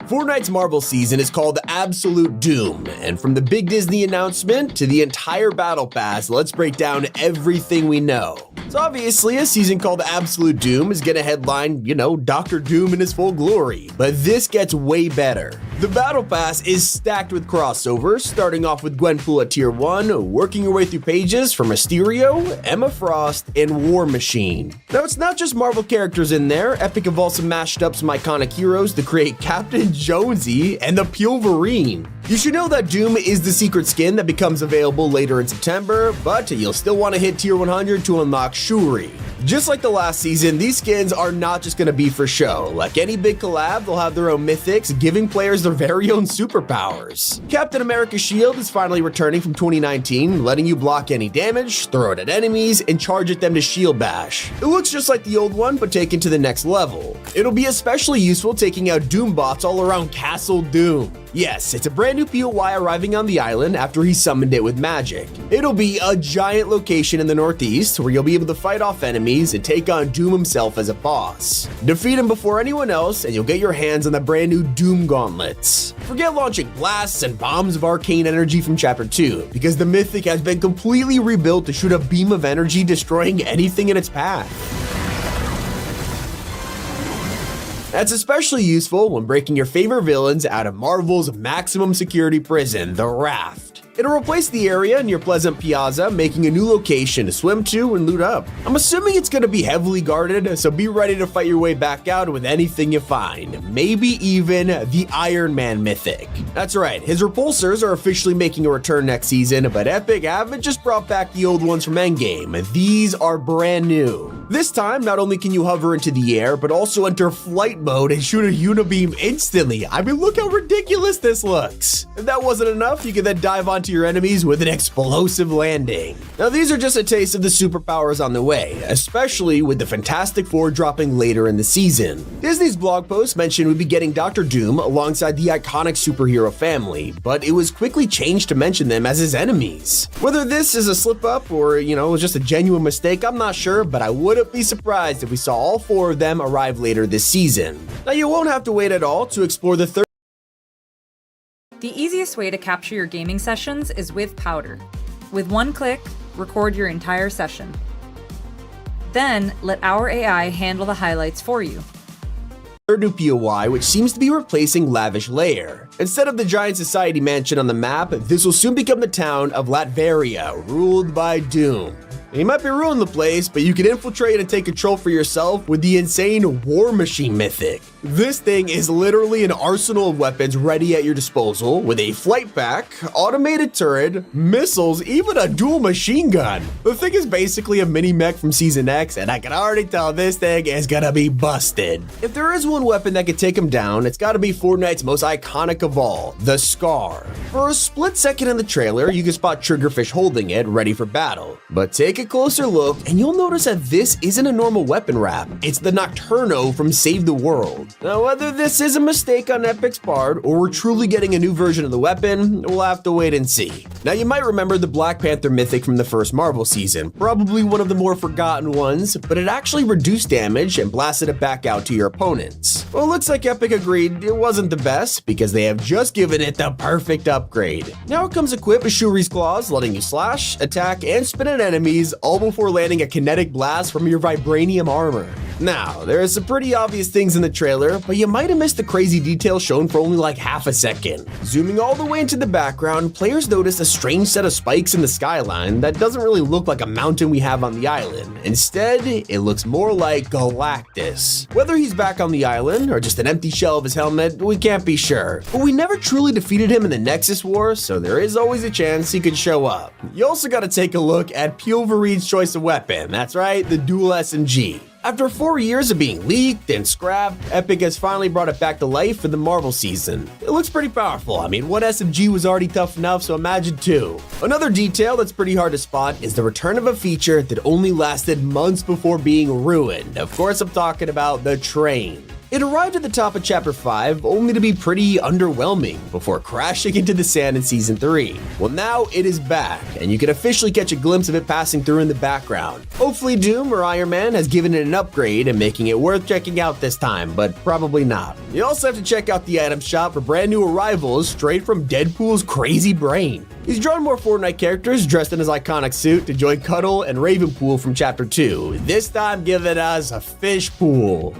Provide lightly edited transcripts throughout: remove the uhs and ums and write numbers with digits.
Fortnite's Marvel season is called Absolute Doom, and from the big Disney announcement to the entire Battle Pass, let's break down everything we know. So obviously, a season called Absolute Doom is gonna headline, Dr. Doom in his full glory, but this gets way better. The Battle Pass is stacked with crossovers, starting off with Gwenpool at Tier 1, working your way through pages for Mysterio, Emma Frost, and War Machine. Now, it's not just Marvel characters in there. Epic have also mashed up some iconic heroes to create Captain Jonesy and the Pulverine. You should know that Doom is the secret skin that becomes available later in September, but you'll still want to hit Tier 100 to unlock Shuri. Just like the last season, these skins are not just going to be for show. Like any big collab, they'll have their own mythics, giving players their very own superpowers. Captain America's shield is finally returning from 2019, letting you block any damage, throw it at enemies, and charge at them to shield bash. It looks just like the old one, but taken to the next level. It'll be especially useful taking out Doom bots all around Castle Doom. Yes, it's a brand new POI arriving on the island after he summoned it with magic. It'll be a giant location in the northeast where you'll be able to fight off enemies and take on Doom himself as a boss. Defeat him before anyone else and you'll get your hands on the brand new Doom gauntlets. Forget launching blasts and bombs of arcane energy from Chapter 2, because the mythic has been completely rebuilt to shoot a beam of energy destroying anything in its path. That's especially useful when breaking your favorite villains out of Marvel's maximum security prison, the Raft. It'll replace the area near Pleasant Piazza, making a new location to swim to and loot up. I'm assuming it's going to be heavily guarded, so be ready to fight your way back out with anything you find. Maybe even the Iron Man mythic. That's right, his repulsors are officially making a return next season, but Epic haven't just brought back the old ones from Endgame. These are brand new. This time, not only can you hover into the air, but also enter flight mode and shoot a unibeam instantly. I mean, look how ridiculous this looks. If that wasn't enough, you can then dive onto your enemies with an explosive landing. Now, these are just a taste of the superpowers on the way, especially with the Fantastic Four dropping later in the season. Disney's blog post mentioned we'd be getting Dr. Doom alongside the iconic superhero family, but it was quickly changed to mention them as his enemies. Whether this is a slip-up or, just a genuine mistake, I'm not sure, but I wouldn't be surprised if we saw all four of them arrive later this season. Now, you won't have to wait at all to explore the third. The easiest way to capture your gaming sessions is with Powder. With one click, record your entire session. Then, let our AI handle the highlights for you. Third new POI, which seems to be replacing Lavish Lair. Instead of the giant society mansion on the map, this will soon become the town of Latveria, ruled by Doom. You might be ruining the place, but you can infiltrate and take control for yourself with the insane War Machine mythic. This thing is literally an arsenal of weapons ready at your disposal, with a flight pack, automated turret, missiles, even a dual machine gun. The thing is basically a mini mech from Season X, and I can already tell this thing is gonna be busted. If there is one weapon that could take him down, it's gotta be Fortnite's most iconic of all, the Scar. For a split second in the trailer, you can spot Triggerfish holding it, ready for battle. But take a closer look, and you'll notice that this isn't a normal weapon wrap. It's the Nocturno from Save the World. Now, whether this is a mistake on Epic's part, or we're truly getting a new version of the weapon, we'll have to wait and see. Now, you might remember the Black Panther mythic from the first Marvel season, probably one of the more forgotten ones, but it actually reduced damage and blasted it back out to your opponents. Well, it looks like Epic agreed it wasn't the best, because they have just given it the perfect upgrade. Now it comes equipped with Shuri's claws, letting you slash, attack, and spin at enemies, all before landing a kinetic blast from your vibranium armor. Now, there are some pretty obvious things in the trailer, but you might have missed the crazy details shown for only like half a second. Zooming all the way into the background, players notice a strange set of spikes in the skyline that doesn't really look like a mountain we have on the island. Instead, it looks more like Galactus. Whether he's back on the island or just an empty shell of his helmet, we can't be sure. But we never truly defeated him in the Nexus War, so there is always a chance he could show up. You also gotta take a look at Pulverine's choice of weapon. That's right, the dual SMG. After 4 years of being leaked and scrapped, Epic has finally brought it back to life for the Marvel season. It looks pretty powerful. I mean, one SMG was already tough enough, so imagine two. Another detail that's pretty hard to spot is the return of a feature that only lasted months before being ruined. Of course, I'm talking about the train. It arrived at the top of Chapter 5 only to be pretty underwhelming before crashing into the sand in Season 3. Well, now it is back, and you can officially catch a glimpse of it passing through in the background. Hopefully Doom or Iron Man has given it an upgrade and making it worth checking out this time, but probably not. You also have to check out the item shop for brand new arrivals straight from Deadpool's crazy brain. He's drawn more Fortnite characters dressed in his iconic suit to join Cuddle and Ravenpool from Chapter 2, this time giving us a fish pool.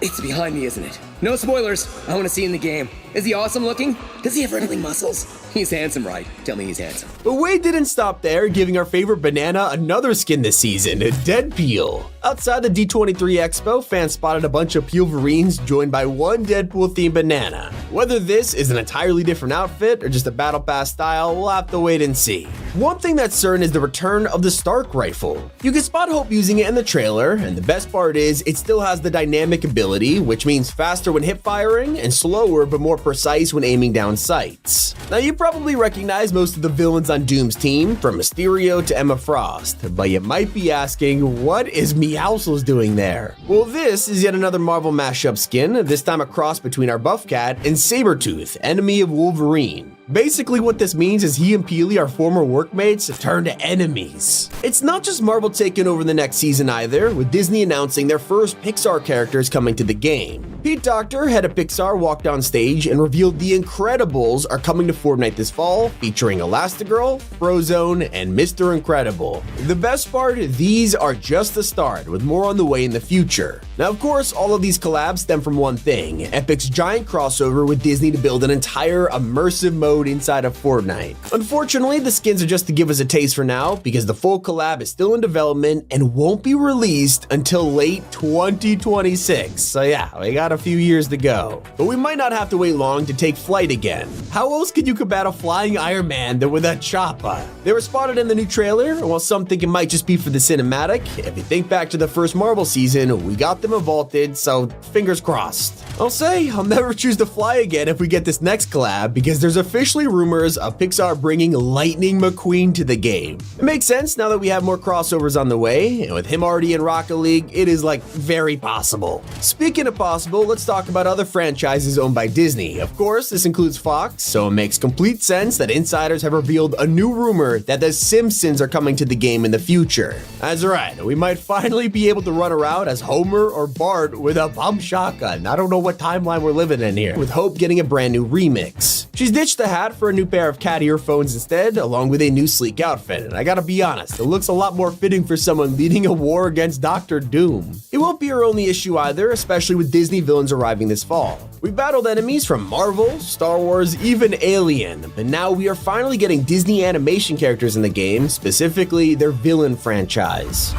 It's behind me, isn't it? No spoilers. I want to see you in the game. Is he awesome looking? Does he have wrinkling muscles? He's handsome, right? Tell me he's handsome. But Wade didn't stop there, giving our favorite banana another skin this season, Dead Peel. Outside the D23 Expo, fans spotted a bunch of Peelverines joined by one Deadpool-themed banana. Whether this is an entirely different outfit or just a Battle Pass style, we'll have to wait and see. One thing that's certain is the return of the Stark rifle. You can spot Hope using it in the trailer, and the best part is it still has the dynamic ability, which means faster when hip firing and slower but more precise when aiming down sights. Now you probably recognize most of the villains on Doom's team, from Mysterio to Emma Frost, but you might be asking, what is Meowscles doing there? Well, this is yet another Marvel mashup skin, this time a cross between our Buff Cat and Sabretooth, enemy of Wolverine. Basically what this means is he and Peely are former workmates turned enemies. It's not just Marvel taking over the next season either, with Disney announcing their first Pixar characters coming to the game. Pete Docter, head of Pixar, walked on stage and revealed The Incredibles are coming to Fortnite this fall, featuring Elastigirl, Frozone, and Mr. Incredible. The best part, these are just the start, with more on the way in the future. Now, of course, all of these collabs stem from one thing, Epic's giant crossover with Disney to build an entire immersive mode inside of Fortnite. Unfortunately, the skins are just to give us a taste for now, because the full collab is still in development and won't be released until late 2026. So yeah, we got a few years to go. But we might not have to wait long to take flight again. How else can you combat a flying Iron Man than with a chopper? They were spotted in the new trailer, and while some think it might just be for the cinematic, if you think back to the first Marvel season, we got them vaulted, so fingers crossed. I'll say I'll never choose to fly again if we get this next collab, because there's officially rumors of Pixar bringing Lightning McQueen to the game. It makes sense now that we have more crossovers on the way, and with him already in Rocket League, it is like very possible. Speaking of possible, let's talk about other franchises owned by Disney. Of course, this includes Fox, so it makes complete sense that insiders have revealed a new rumor that The Simpsons are coming to the game in the future. That's right, we might finally be able to run around as Homer or Bart with a pump shotgun. I don't know what timeline we're living in here, with Hope getting a brand new remix. She's ditched the hat for a new pair of cat earphones instead, along with a new sleek outfit, and I gotta be honest, it looks a lot more fitting for someone leading a war against Dr. Doom. It won't be her only issue either, especially with Disney villains arriving this fall. We've battled enemies from Marvel, Star Wars, even Alien, but now we are finally getting Disney animation characters in the game, specifically their villain franchise.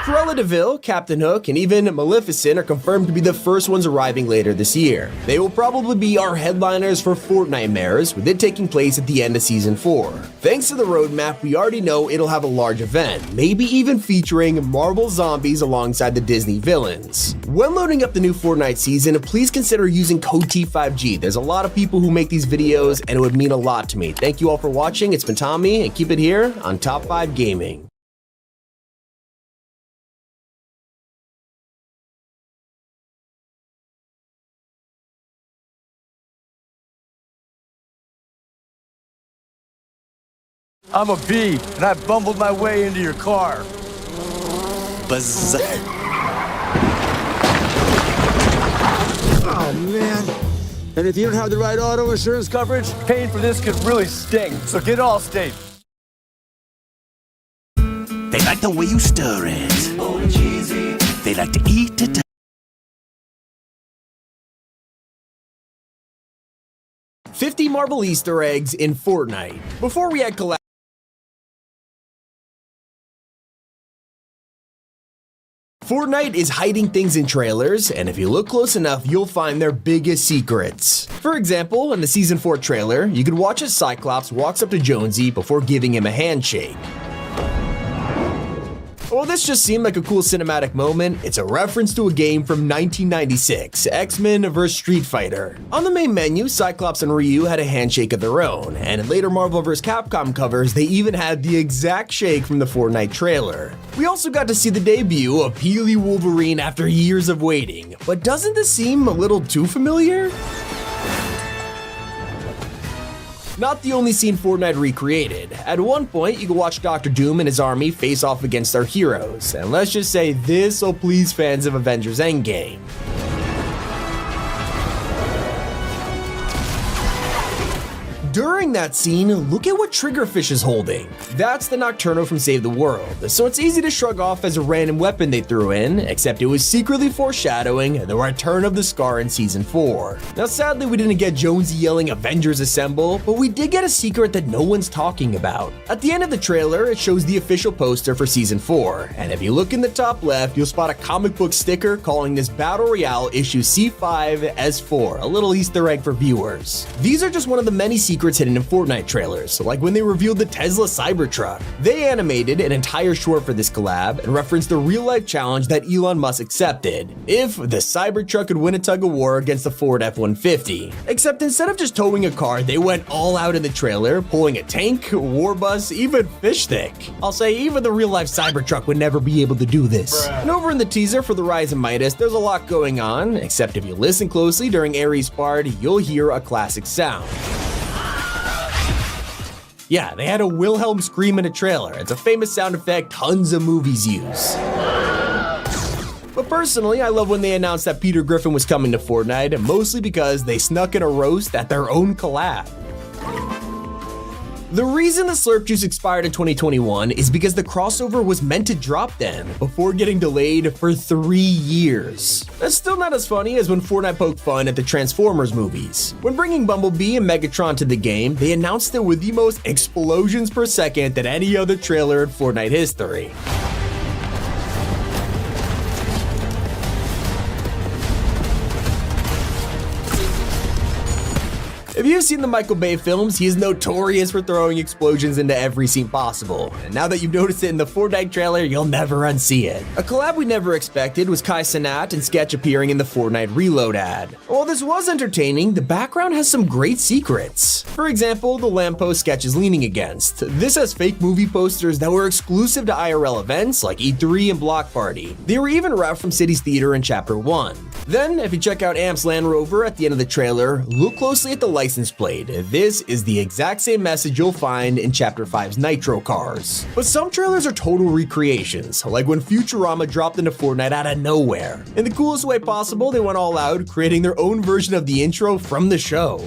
Cruella de Vil, Captain Hook, and even Maleficent are confirmed to be the first ones arriving later this year. They will probably be our headliners for Fortnitemares, with it taking place at the end of Season 4. Thanks to the roadmap, we already know it'll have a large event, maybe even featuring Marvel zombies alongside the Disney villains. When loading up the new Fortnite season, please consider using code T5G. There's a lot of people who make these videos, and it would mean a lot to me. Thank you all for watching. It's been Tommy, and keep it here on Top 5 Gaming. I'm a bee, and I bumbled my way into your car. Buzz. Oh, man. And if you don't have the right auto insurance coverage, paying for this could really sting. So get Allstate. They like the way you stir it. Oh, cheesy. They like to eat it. 50 Marvel Easter eggs in Fortnite. Before we had collab. Fortnite is hiding things in trailers, and if you look close enough, you'll find their biggest secrets. For example, in the Season 4 trailer, you can watch as Cyclops walks up to Jonesy before giving him a handshake. While this just seemed like a cool cinematic moment, it's a reference to a game from 1996, X-Men vs. Street Fighter. On the main menu, Cyclops and Ryu had a handshake of their own, and in later Marvel vs. Capcom covers, they even had the exact shake from the Fortnite trailer. We also got to see the debut of Peely Wolverine after years of waiting, but doesn't this seem a little too familiar? Not the only scene Fortnite recreated. At one point, you can watch Dr. Doom and his army face off against our heroes, and let's just say this'll please fans of Avengers Endgame. During that scene, look at what Triggerfish is holding. That's the Nocturno from Save the World, so it's easy to shrug off as a random weapon they threw in, except it was secretly foreshadowing the return of the Scar in Season 4. Now sadly we didn't get Jonesy yelling Avengers Assemble, but we did get a secret that no one's talking about. At the end of the trailer, it shows the official poster for Season 4, and if you look in the top left, you'll spot a comic book sticker calling this Battle Royale issue C5S4, a little Easter egg for viewers. These are just one of the many secrets hidden in Fortnite trailers, like when they revealed the Tesla Cybertruck. They animated an entire short for this collab and referenced the real-life challenge that Elon Musk accepted, if the Cybertruck could win a tug-of-war against the Ford F-150. Except instead of just towing a car, they went all out in the trailer, pulling a tank, war bus, even fish stick. I'll say even the real-life Cybertruck would never be able to do this. And over in the teaser for the Rise of Midas, there's a lot going on, except if you listen closely during Ares' part, you'll hear a classic sound. Yeah, they had a Wilhelm scream in a trailer. It's a famous sound effect tons of movies use. But personally, I love when they announced that Peter Griffin was coming to Fortnite, mostly because they snuck in a roast at their own collab. The reason the Slurp Juice expired in 2021 is because the crossover was meant to drop then, before getting delayed for 3 years. That's still not as funny as when Fortnite poked fun at the Transformers movies. When bringing Bumblebee and Megatron to the game, they announced it with the most explosions per second than any other trailer in Fortnite history. If you've seen the Michael Bay films, he is notorious for throwing explosions into every scene possible. And now that you've noticed it in the Fortnite trailer, you'll never unsee it. A collab we never expected was Kai Cenat and Sketch appearing in the Fortnite Reload ad. While this was entertaining, the background has some great secrets. For example, the lamppost Sketch is leaning against. This has fake movie posters that were exclusive to IRL events like E3 and Block Party. They were even wrapped from City's Theater in Chapter 1. Then, if you check out Amp's Land Rover at the end of the trailer, look closely at the license plate. This is the exact same message you'll find in Chapter 5's Nitro Cars. But some trailers are total recreations, like when Futurama dropped into Fortnite out of nowhere. In the coolest way possible, they went all out, creating their own version of the intro from the show.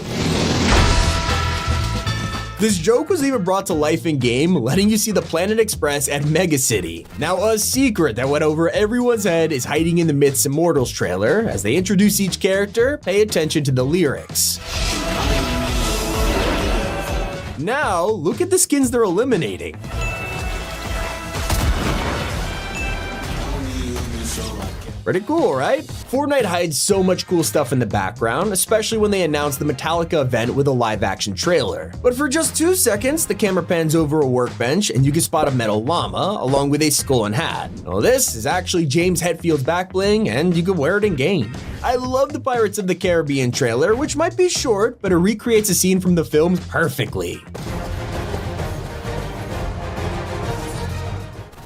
This joke was even brought to life in game, letting you see the Planet Express at Mega City. Now, a secret that went over everyone's head is hiding in the Myths Immortals trailer. As they introduce each character, pay attention to the lyrics. Now, look at the skins they're eliminating. Pretty cool, right? Fortnite hides so much cool stuff in the background, especially when they announced the Metallica event with a live-action trailer. But for just 2 seconds, the camera pans over a workbench and you can spot a metal llama along with a skull and hat. Well, this is actually James Hetfield's back bling, and you can wear it in game. I love the Pirates of the Caribbean trailer, which might be short, but it recreates a scene from the films perfectly.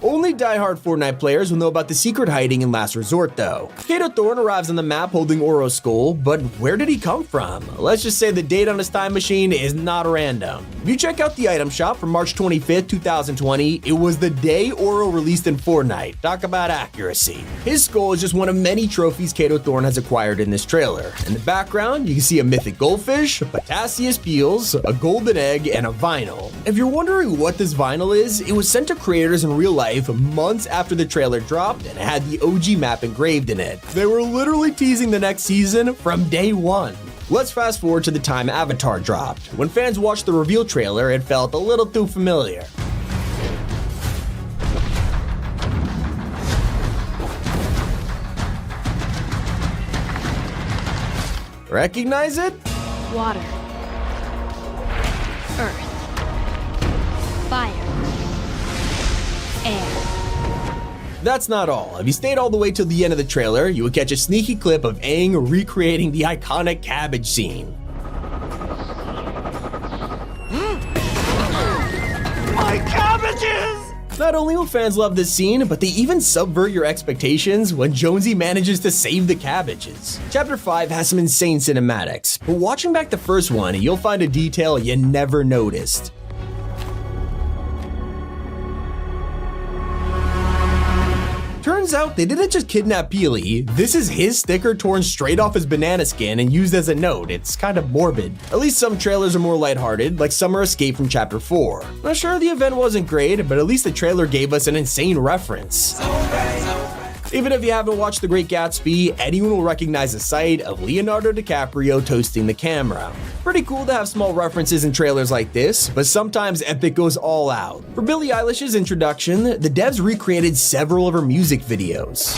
Only die-hard Fortnite players will know about the secret hiding in Last Resort though. Kato Thorne arrives on the map holding Oro's skull, but where did he come from? Let's just say the date on his time machine is not random. If you check out the item shop from March 25th, 2020, it was the day Oro released in Fortnite. Talk about accuracy. His skull is just one of many trophies Kato Thorne has acquired in this trailer. In the background, you can see a mythic goldfish, potassius peels, a golden egg, and a vinyl. If you're wondering what this vinyl is, it was sent to creators in real life months after the trailer dropped and had the OG map engraved in it. They were literally teasing the next season from day one. Let's fast forward to the time Avatar dropped. When fans watched the reveal trailer, it felt a little too familiar. Recognize it? Water. Earth. Fire. Air. That's not all. If you stayed all the way till the end of the trailer, you would catch a sneaky clip of Aang recreating the iconic cabbage scene. My cabbages! Not only will fans love this scene, but they even subvert your expectations when Jonesy manages to save the cabbages. Chapter 5 has some insane cinematics, but watching back the first one, you'll find a detail you never noticed. Turns out they didn't just kidnap Peely, this is his sticker torn straight off his banana skin and used as a note. It's kind of morbid. At least some trailers are more lighthearted, like Summer Escape from Chapter 4. Not sure the event wasn't great, but at least the trailer gave us an insane reference. Even if you haven't watched The Great Gatsby, anyone will recognize the sight of Leonardo DiCaprio toasting the camera. Pretty cool to have small references in trailers like this, but sometimes Epic goes all out. For Billie Eilish's introduction, the devs recreated several of her music videos.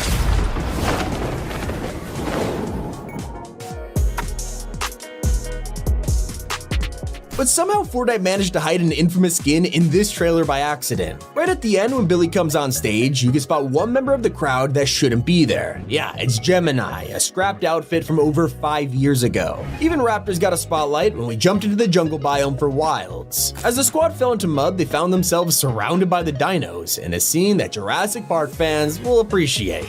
But somehow Fortnite managed to hide an infamous skin in this trailer by accident. Right at the end when Billy comes on stage, you can spot one member of the crowd that shouldn't be there. Yeah, it's Gemini, a scrapped outfit from over 5 years ago. Even Raptors got a spotlight when we jumped into the jungle biome for Wilds. As the squad fell into mud, they found themselves surrounded by the dinos, in a scene that Jurassic Park fans will appreciate.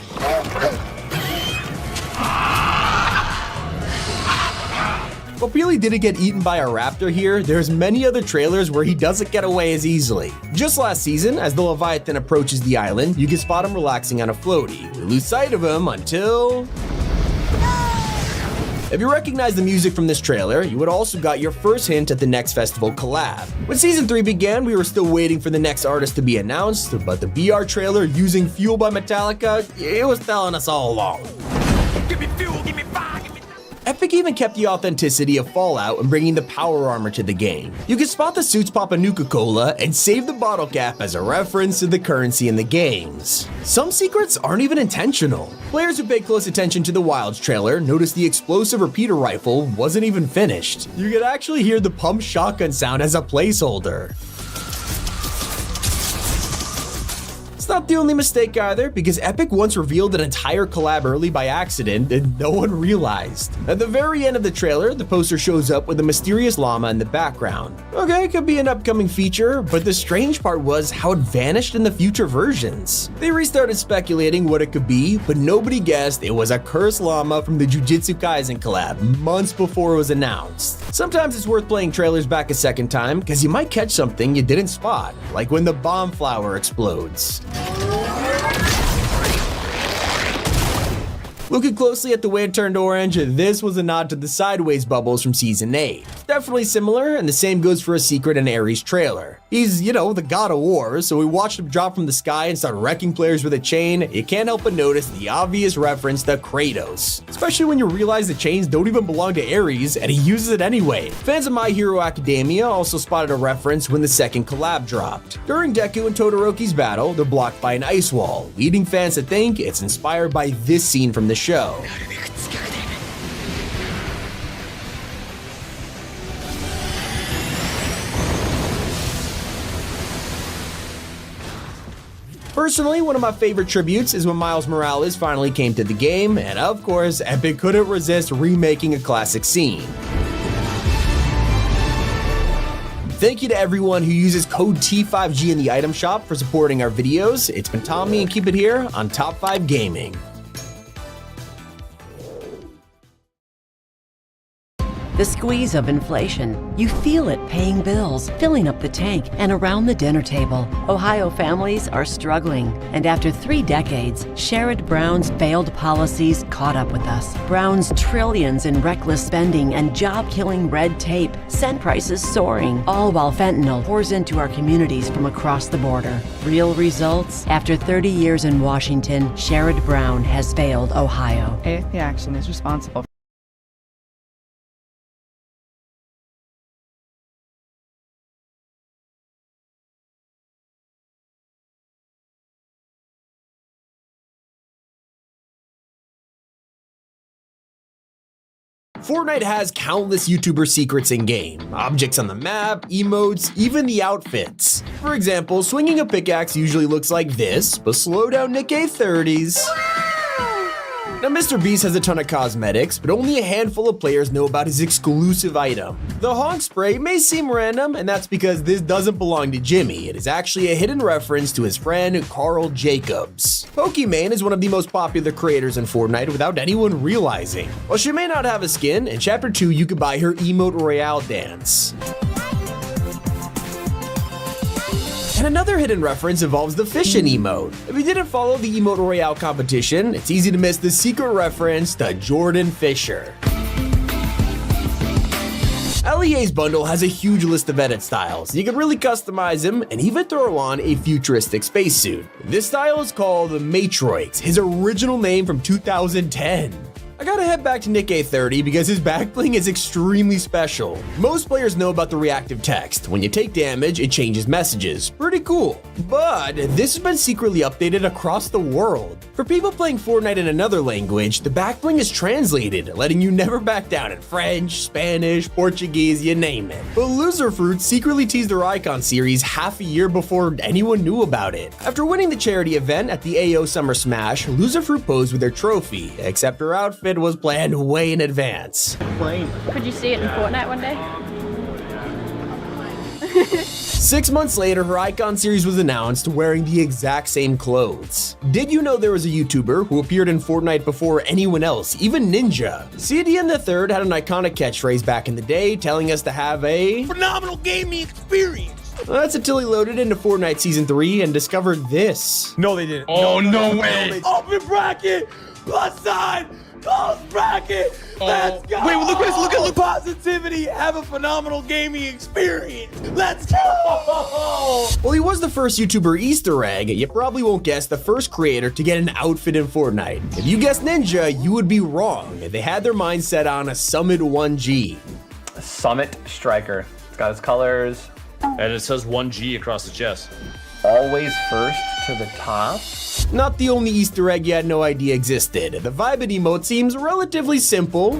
While Peely didn't get eaten by a raptor here, there's many other trailers where he doesn't get away as easily. Just last season, as the Leviathan approaches the island, you can spot him relaxing on a floaty. We lose sight of him until... If you recognize the music from this trailer, you would also got your first hint at the next festival collab. When Season 3 began, we were still waiting for the next artist to be announced, but the BR trailer using Fuel by Metallica, it was telling us all along. Give me fuel, give me fire, give me... Epic even kept the authenticity of Fallout and bringing the power armor to the game. You can spot the suits pop a Nuka-Cola and save the bottle cap as a reference to the currency in the games. Some secrets aren't even intentional. Players who pay close attention to the Wilds trailer noticed the explosive repeater rifle wasn't even finished. You could actually hear the pump shotgun sound as a placeholder. It's not the only mistake either, because Epic once revealed an entire collab early by accident and no one realized. At the very end of the trailer, the poster shows up with a mysterious llama in the background. Okay, it could be an upcoming feature, but the strange part was how it vanished in the future versions. They restarted speculating what it could be, but nobody guessed it was a cursed llama from the Jujutsu Kaisen collab months before it was announced. Sometimes it's worth playing trailers back a second time, because you might catch something you didn't spot, like when the bomb flower explodes. Looking closely at the way it turned orange, this was a nod to the sideways bubbles from Season 8. Definitely similar, and the same goes for a secret in Ares' trailer. He's, you know, the god of war, so we watched him drop from the sky and start wrecking players with a chain. You can't help but notice the obvious reference to Kratos, especially when you realize the chains don't even belong to Ares, and he uses it anyway. Fans of My Hero Academia also spotted a reference when the second collab dropped. During Deku and Todoroki's battle, they're blocked by an ice wall, leading fans to think it's inspired by this scene from the show. Personally, one of my favorite tributes is when Miles Morales finally came to the game, and of course, Epic couldn't resist remaking a classic scene. Thank you to everyone who uses code T5G in the item shop for supporting our videos. It's been Tommy, and keep it here on Top 5 Gaming. The squeeze of inflation. You feel it paying bills, filling up the tank, and around the dinner table. Ohio families are struggling. And after 3 decades, Sherrod Brown's failed policies caught up with us. Brown's trillions in reckless spending and job-killing red tape sent prices soaring, all while fentanyl pours into our communities from across the border. Real results? After 30 years in Washington, Sherrod Brown has failed Ohio. AFP Action is responsible Fortnite has countless YouTuber secrets in-game, objects on the map, emotes, even the outfits. For example, swinging a pickaxe usually looks like this, but slow down Nick A30's. Now, Mr. Beast has a ton of cosmetics, but only a handful of players know about his exclusive item. The honk spray may seem random, and that's because this doesn't belong to Jimmy. It is actually a hidden reference to his friend Carl Jacobs. Pokimane is one of the most popular creators in Fortnite without anyone realizing. While she may not have a skin, in Chapter 2 you could buy her Emote Royale dance. And another hidden reference involves the fishin' emote. If you didn't follow the Emote Royale competition, it's easy to miss the secret reference to Jordan Fisher. LEA's bundle has a huge list of edit styles. You can really customize him and even throw on a futuristic spacesuit. This style is called Matroix, his original name from 2010. I gotta head back to Nick A30 because his back bling is extremely special. Most players know about the reactive text. When you take damage, it changes messages. Pretty cool. But this has been secretly updated across the world. For people playing Fortnite in another language, the back bling is translated, letting you never back down in French, Spanish, Portuguese, you name it. But Loserfruit secretly teased their Icon series half a year before anyone knew about it. After winning the charity event at the AO Summer Smash, Loserfruit posed with their trophy, except her outfit was planned way in advance. Could you see it in Fortnite one day? 6 months later, her Icon series was announced wearing the exact same clothes. Did you know there was a YouTuber who appeared in Fortnite before anyone else, even Ninja? CDN the Third had an iconic catchphrase back in the day telling us to have a Phenomenal gaming experience. That's until he loaded into Fortnite Season 3 and discovered this. No, they didn't. Oh, no way. Open bracket, plus sign, close bracket. Let's go. Wait, look at positivity. Have a phenomenal gaming experience. Let's go. Well, he was the first YouTuber Easter egg. You probably won't guess the first creator to get an outfit in Fortnite. If you guessed Ninja, you would be wrong. They had their mind set on a Summit 1G. Summit Striker. It's got its colors. And it says 1G across the chest. Always first to the top. Not the only Easter egg you had no idea existed. The Vibin emote seems relatively simple.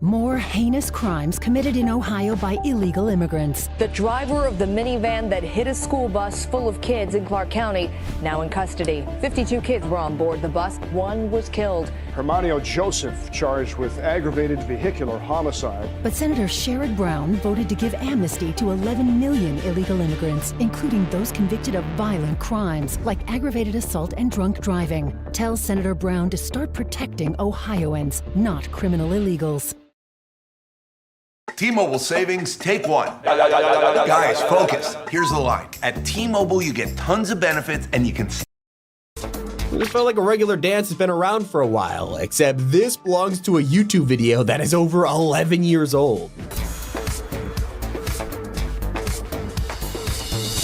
More heinous crimes committed in Ohio by illegal immigrants. The driver of the minivan that hit a school bus full of kids in Clark County, now in custody. 52 kids were on board the bus. One was killed. Hermanio Joseph charged with aggravated vehicular homicide. But Senator Sherrod Brown voted to give amnesty to 11 million illegal immigrants, including those convicted of violent crimes like aggravated assault and drunk driving. Tell Senator Brown to start protecting Ohioans, not criminal illegals. T-Mobile savings, take one. Guys, focus. Here's the line. At T-Mobile, you get tons of benefits and you can... It felt like a regular dance has been around for a while, except this belongs to a YouTube video that is over 11 years old.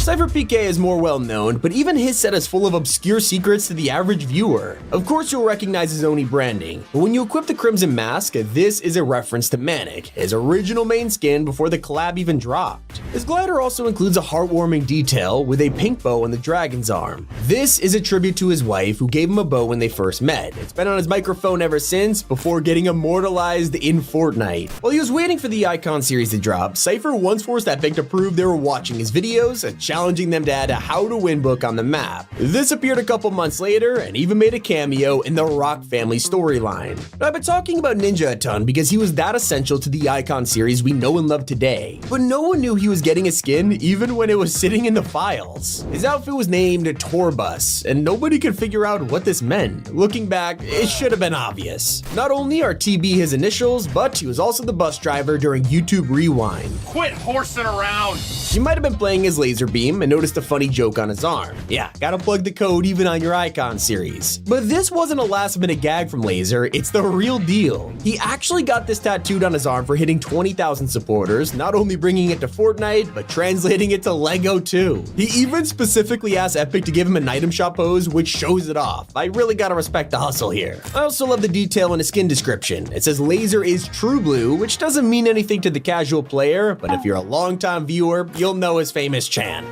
Cypher PK is more well known, but even his set is full of obscure secrets to the average viewer. Of course you'll recognize his Oni branding, but when you equip the Crimson Mask, this is a reference to Manic, his original main skin before the collab even dropped. His glider also includes a heartwarming detail with a pink bow on the dragon's arm. This is a tribute to his wife who gave him a bow when they first met. It's been on his microphone ever since, before getting immortalized in Fortnite. While he was waiting for the Icon series to drop, Cypher once forced Epic to prove they were watching his videos, challenging them to add a how to win book on the map. This appeared a couple months later and even made a cameo in the Rock family storyline. I've been talking about Ninja a ton because he was that essential to the Icon series we know and love today, but no one knew he was getting a skin even when it was sitting in the files. His outfit was named Tourbus, and nobody could figure out what this meant. Looking back, it should have been obvious. Not only are TB his initials, but he was also the bus driver during YouTube Rewind. Quit horsing around! You might have been playing his laser beam and noticed a funny joke on his arm. Yeah, gotta plug the code even on your Icon series. But this wasn't a last minute gag from Laser, it's the real deal. He actually got this tattooed on his arm for hitting 20,000 supporters, not only bringing it to Fortnite, but translating it to Lego too. He even specifically asked Epic to give him an item shop pose, which shows it off. I really gotta respect the hustle here. I also love the detail in his skin description. It says Laser is true blue, which doesn't mean anything to the casual player, but if you're a longtime viewer, you'll know his famous chant.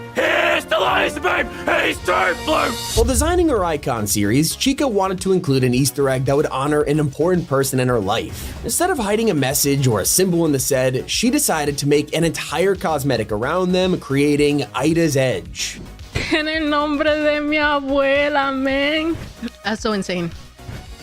crystallized, babe! He's turned blue! While designing her icon series, Chica wanted to include an Easter egg that would honor an important person in her life. Instead of hiding a message or a symbol in the set, she decided to make an entire cosmetic around them, creating Ida's Edge. En el nombre de mi abuela, man. That's so insane.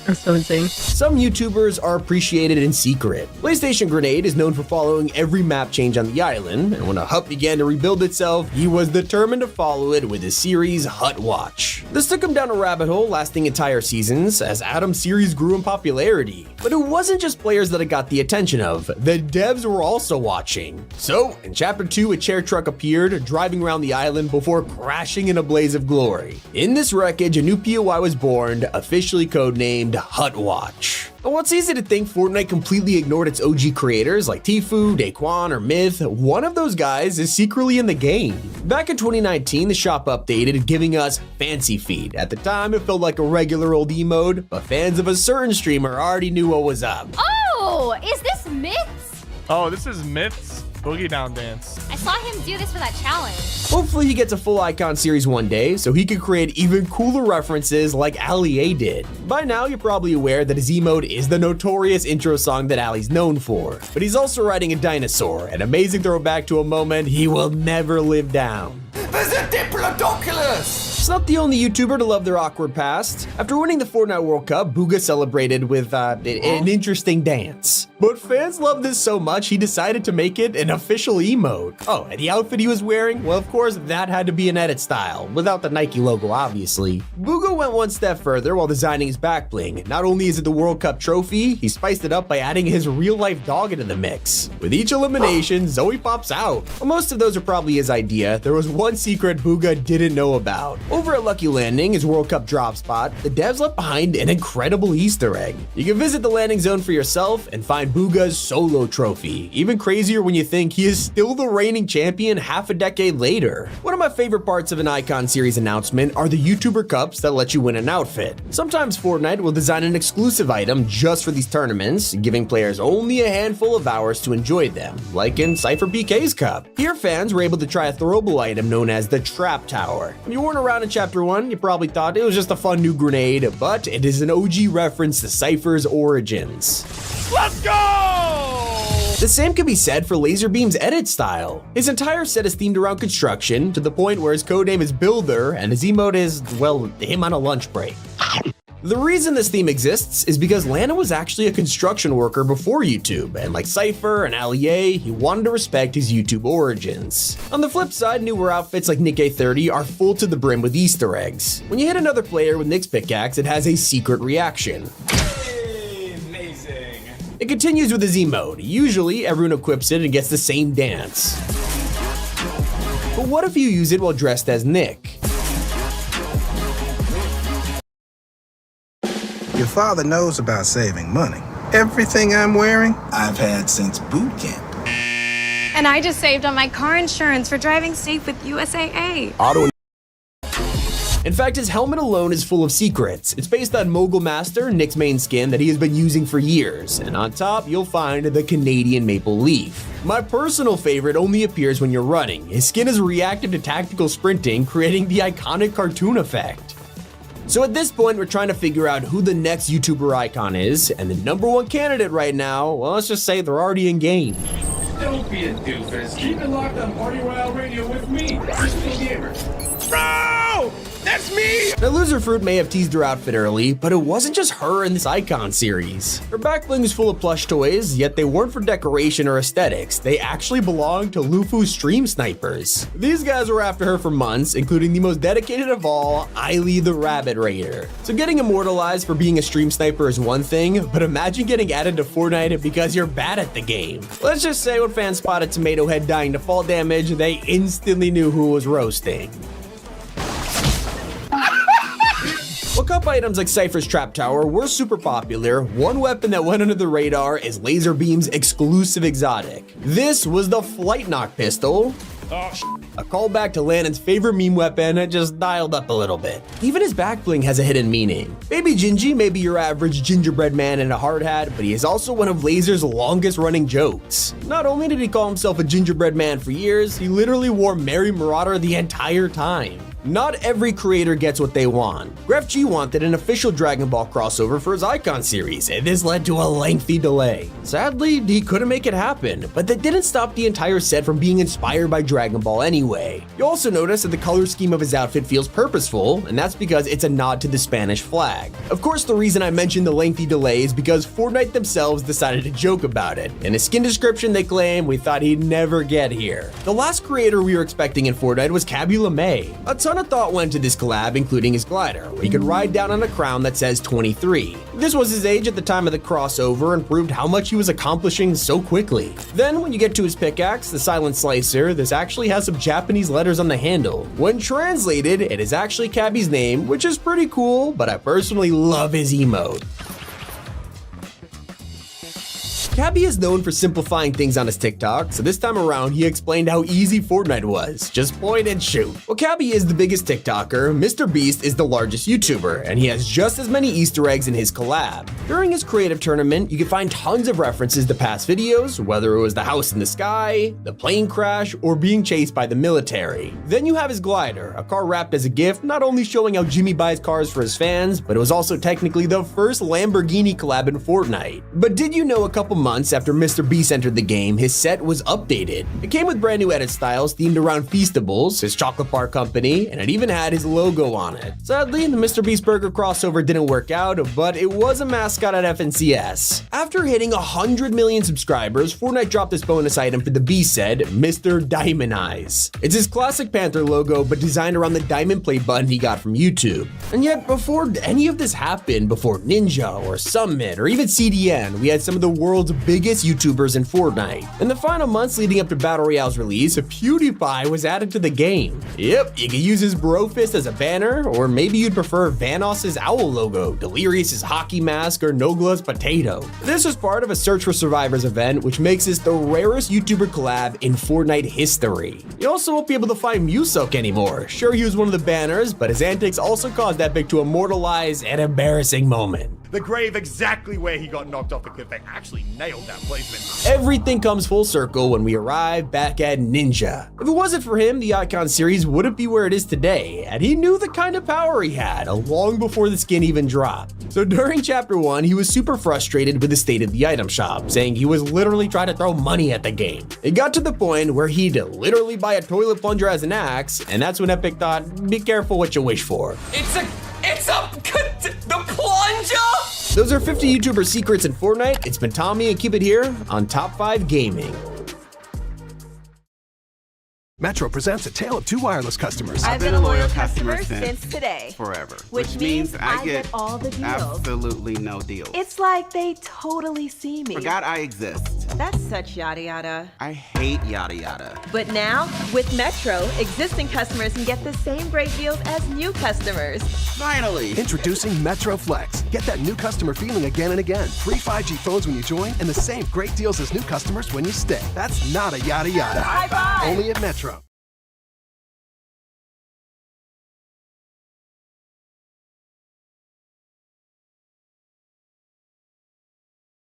That's so insane. Some YouTubers are appreciated in secret. PlayStation Grenade is known for following every map change on the island, and when a hut began to rebuild itself, he was determined to follow it with his series Hut Watch. This took him down a rabbit hole lasting entire seasons as Adam's series grew in popularity. But it wasn't just players that it got the attention of, the devs were also watching. So, in Chapter 2, a chair truck appeared, driving around the island before crashing in a blaze of glory. In this wreckage, a new POI was born, officially codenamed Hut Watch. While it's easy to think Fortnite completely ignored its OG creators like Tfue, Daquan, or Myth, one of those guys is secretly in the game. Back in 2019, the shop updated, giving us Fancy Feet. At the time, it felt like a regular old emote, but fans of a certain streamer already knew what was up. Oh, is this Myths? Oh, this is Myth's Boogie Down Dance. I saw him do this for that challenge. Hopefully he gets a full icon series one day, so he could create even cooler references like Ali A did. By now, you're probably aware that his emote is the notorious intro song that Ali's known for. But he's also riding a dinosaur, an amazing throwback to a moment he will never live down. There's a Diplodocus! It's not the only YouTuber to love their awkward past. After winning the Fortnite World Cup, Booga celebrated with an interesting dance. But fans loved this so much, he decided to make it an official emote. Oh, and the outfit he was wearing? Well, of course, that had to be an edit style, without the Nike logo, obviously. Booga went one step further while designing his back bling. Not only is it the World Cup trophy, he spiced it up by adding his real-life dog into the mix. With each elimination, Zoe pops out. Well, most of those are probably his idea. There was one secret Booga didn't know about. Over at Lucky Landing, his World Cup drop spot, the devs left behind an incredible Easter egg. You can visit the landing zone for yourself and find Booga's solo trophy. Even crazier when you think he is still the reigning champion half a decade later. One of my favorite parts of an Icon series announcement are the YouTuber cups that let you win an outfit. Sometimes Fortnite will design an exclusive item just for these tournaments, giving players only a handful of hours to enjoy them, like in Cypher PK's cup. Here fans were able to try a throwable item known as the Trap Tower. If you weren't around in Chapter 1, you probably thought it was just a fun new grenade, but it is an OG reference to Cypher's origins. Let's go! The same can be said for Laserbeam's edit style. His entire set is themed around construction, to the point where his codename is Builder and his emote is, well, him on a lunch break. The reason this theme exists is because Lana was actually a construction worker before YouTube, and like Cypher and Ali A, he wanted to respect his YouTube origins. On the flip side, newer outfits like Nick A30 are full to the brim with Easter eggs. When you hit another player with Nick's pickaxe, it has a secret reaction. Amazing. It continues with his emote. Usually, everyone equips it and gets the same dance. But what if you use it while dressed as Nick? Your father knows about saving money. Everything I'm wearing, I've had since boot camp. And I just saved on my car insurance for driving safe with USAA. In fact, his helmet alone is full of secrets. It's based on Mogul Master, Nick's main skin that he has been using for years. And on top, you'll find the Canadian Maple Leaf. My personal favorite only appears when you're running. His skin is reactive to tactical sprinting, creating the iconic cartoon effect. So at this point, we're trying to figure out who the next YouTuber icon is, and the #1 candidate right now, well, let's just say they're already in game. Don't be a doofus. Keep it locked on Party Royale Radio with me, Crispy Gamer. Bro! That's me! Now, Loser Fruit may have teased her outfit early, but it wasn't just her in this Icon series. Her back bling was full of plush toys, yet they weren't for decoration or aesthetics. They actually belonged to Lufu's stream snipers. These guys were after her for months, including the most dedicated of all, Eily the Rabbit Raider. So getting immortalized for being a stream sniper is one thing, but imagine getting added to Fortnite because you're bad at the game. Let's just say when fans spotted Tomato Head dying to fall damage, they instantly knew who was roasting. While cup items like Cypher's Trap Tower were super popular, one weapon that went under the radar is Laserbeam's exclusive exotic. This was the Flight Knock pistol. Oh, a callback to Lannon's favorite meme weapon, just dialed up a little bit. Even his back bling has a hidden meaning. Baby Gingy may be your average gingerbread man in a hard hat, but he is also one of Laser's longest running jokes. Not only did he call himself a gingerbread man for years, he literally wore Merry Marauder the entire time. Not every creator gets what they want. Gref G wanted an official Dragon Ball crossover for his Icon series, and this led to a lengthy delay. Sadly, he couldn't make it happen, but that didn't stop the entire set from being inspired by Dragon Ball anyway. You also notice that the color scheme of his outfit feels purposeful, and that's because it's a nod to the Spanish flag. Of course, the reason I mentioned the lengthy delay is because Fortnite themselves decided to joke about it. In his skin description, they claim, "We thought he'd never get here." The last creator we were expecting in Fortnite was Cabby LeMay. A ton of thought went to this collab, including his glider, where he could ride down on a crown that says 23. This was his age at the time of the crossover and proved how much he was accomplishing so quickly. Then when you get to his pickaxe, the Silent Slicer, this actually has some Japanese letters on the handle. When translated, it is actually Cabby's name, which is pretty cool, but I personally love his emote. Cabby is known for simplifying things on his TikTok, so this time around he explained how easy Fortnite was. Just point and shoot. Well, Cabby is the biggest TikToker, Mr. Beast is the largest YouTuber, and he has just as many Easter eggs in his collab. During his creative tournament, you can find tons of references to past videos, whether it was the house in the sky, the plane crash, or being chased by the military. Then you have his glider, a car wrapped as a gift, not only showing how Jimmy buys cars for his fans, but it was also technically the first Lamborghini collab in Fortnite. But did you know a couple months after Mr. Beast entered the game, his set was updated. It came with brand new edit styles themed around Feastables, his chocolate bar company, and it even had his logo on it. Sadly, the Mr. Beast Burger crossover didn't work out, but it was a mascot at FNCS. After hitting 100 million subscribers, Fortnite dropped this bonus item for the Beast set, Mr. Diamond Eyes. It's his classic Panther logo, but designed around the diamond plate button he got from YouTube. And yet, before any of this happened, before Ninja or Summit or even CDN, we had some of the world's biggest YouTubers in Fortnite. In the final months leading up to Battle Royale's release, PewDiePie was added to the game. Yep, you could use his bro fist as a banner, or maybe you'd prefer Vanoss's owl logo, Delirious's hockey mask, or Nogla's potato. This was part of a Search for Survivors event, which makes this the rarest YouTuber collab in Fortnite history. You also won't be able to find Musok anymore. Sure, he was one of the banners, but his antics also caused Epic to immortalize an embarrassing moment. The grave exactly where he got knocked off the cliff. They actually nailed that placement. Everything comes full circle when we arrive back at Ninja. If it wasn't for him, the Icon series wouldn't be where it is today, and he knew the kind of power he had long before the skin even dropped. So during Chapter 1, he was super frustrated with the state of the item shop, saying he was literally trying to throw money at the game. It got to the point where he'd literally buy a toilet plunger as an axe, and that's when Epic thought, be careful what you wish for. The plunger! Those are 50 YouTuber secrets in Fortnite. It's been Tommy, and keep it here on Top 5 Gaming. Metro presents a tale of two wireless customers. I've been a loyal customer since today. Forever. Which means I get all the deals. Absolutely no deals. It's like they totally see me. Forgot I exist. That's such yada yada. I hate yada yada. But now, with Metro, existing customers can get the same great deals as new customers. Finally! Introducing Metro Flex. Get that new customer feeling again and again. Free 5G phones when you join, and the same great deals as new customers when you stay. That's not a yada yada. High five! Only at Metro.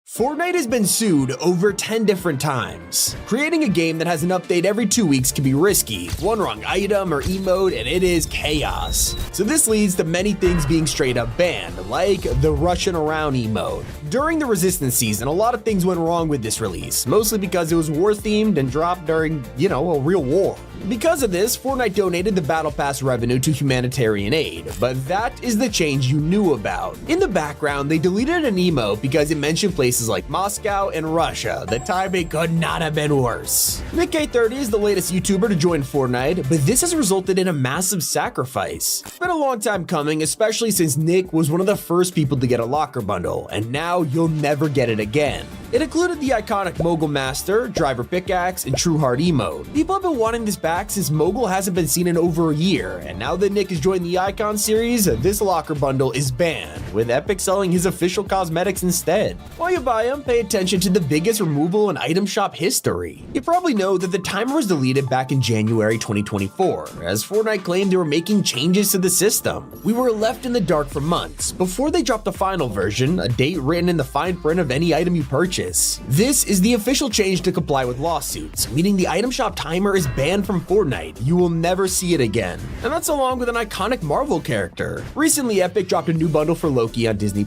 Fortnite has been sued over 10 different times. Creating a game that has an update every 2 weeks can be risky. One wrong item or emote and it is chaos. So this leads to many things being straight up banned, like the Russian around emote. During the Resistance season, a lot of things went wrong with this release, mostly because it was war themed and dropped during, a real war. Because of this, Fortnite donated the Battle Pass revenue to humanitarian aid, but that is the change you knew about. In the background, they deleted an emote because it mentioned places like Moscow and Russia. The timing could not have been worse. Nick K30 is the latest YouTuber to join Fortnite, but this has resulted in a massive sacrifice. It's been a long time coming, especially since Nick was one of the first people to get a locker bundle, and now you'll never get it again. It included the iconic Mogul Master, Driver Pickaxe, and True Hard emote. People have been wanting this back since Mogul hasn't been seen in over a year, and now that Nick has joined the Icon series, this locker bundle is banned, with Epic selling his official cosmetics instead. While you buy them, pay attention to the biggest removal in item shop history. You probably know that the timer was deleted back in January 2024, as Fortnite claimed they were making changes to the system. We were left in the dark for months before they dropped the final version, a date written in the fine print of any item you purchase. This is the official change to comply with lawsuits, meaning the item shop timer is banned from Fortnite. You will never see it again. And that's along with an iconic Marvel character. Recently, Epic dropped a new bundle for Loki on Disney+,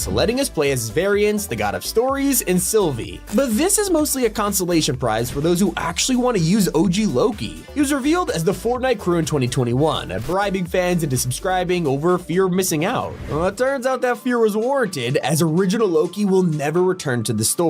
letting us play as his variants, the God of Stories, and Sylvie. But this is mostly a consolation prize for those who actually want to use OG Loki. He was revealed as the Fortnite crew in 2021, bribing fans into subscribing over fear of missing out. Well, it turns out that fear was warranted, as original Loki will never return to the store.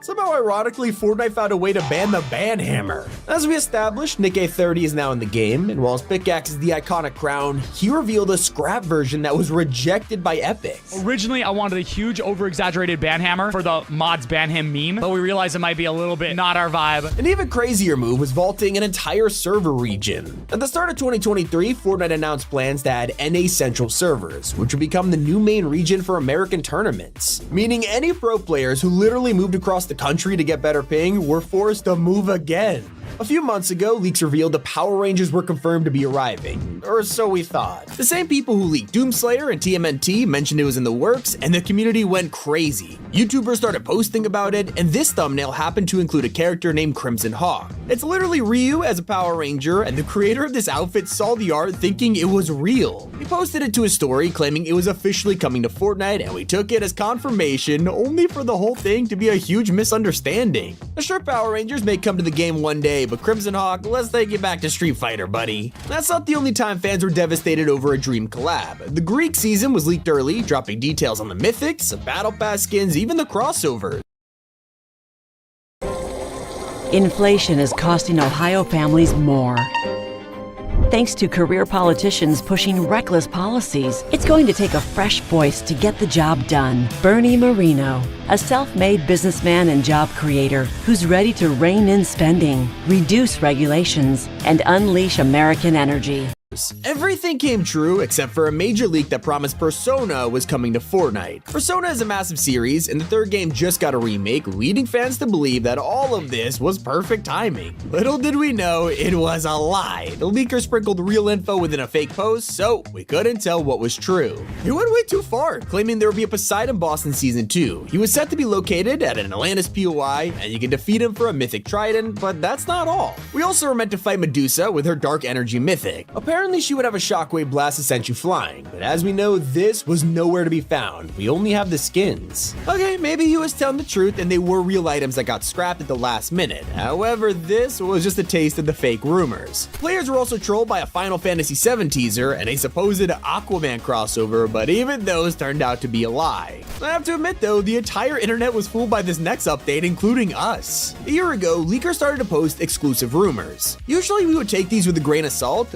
Somehow ironically, Fortnite found a way to ban the ban hammer. As we established, Nick A30 is now in the game, and while his pickaxe is the iconic crown, he revealed a scrap version that was rejected by Epic. Originally, I wanted a huge over-exaggerated ban hammer for the mods ban him meme, but we realized it might be a little bit not our vibe. An even crazier move was vaulting an entire server region. At the start of 2023, Fortnite announced plans to add NA Central servers, which would become the new main region for American tournaments, meaning any pro players who literally moved across the country to get better ping were forced to move again. A few months ago, leaks revealed the Power Rangers were confirmed to be arriving, or so we thought. The same people who leaked Doomslayer and TMNT mentioned it was in the works, and the community went crazy. YouTubers started posting about it, and this thumbnail happened to include a character named Crimson Hawk. It's literally Ryu as a Power Ranger, and the creator of this outfit saw the art thinking it was real. He posted it to his story claiming it was officially coming to Fortnite, and we took it as confirmation, only for the whole thing to be a huge misunderstanding. Sure, Power Rangers may come to the game one day, but Crimson Hawk, let's take it back to Street Fighter, buddy. That's not the only time fans were devastated over a dream collab. The Greek season was leaked early, dropping details on the mythics, battle pass skins, even the crossovers. Inflation is costing Ohio families more. Thanks to career politicians pushing reckless policies, it's going to take a fresh voice to get the job done. Bernie Marino, a self-made businessman and job creator who's ready to rein in spending, reduce regulations, and unleash American energy. Everything came true except for a major leak that promised Persona was coming to Fortnite. Persona is a massive series, and the third game just got a remake, leading fans to believe that all of this was perfect timing. Little did we know, it was a lie. The leaker sprinkled real info within a fake post, so we couldn't tell what was true. He went way too far, claiming there would be a Poseidon boss in Season 2. He was set to be located at an Atlantis POI, and you can defeat him for a mythic trident, but that's not all. We also were meant to fight Medusa with her dark energy mythic. Apparently she would have a shockwave blast that sent you flying, but as we know, this was nowhere to be found. We only have the skins. Okay, maybe he was telling the truth and they were real items that got scrapped at the last minute. However, this was just a taste of the fake rumors. Players were also trolled by a Final Fantasy VII teaser and a supposed Aquaman crossover, but even those turned out to be a lie. I have to admit though, the entire internet was fooled by this next update, including us. A year ago, leakers started to post exclusive rumors. Usually we would take these with a grain of salt,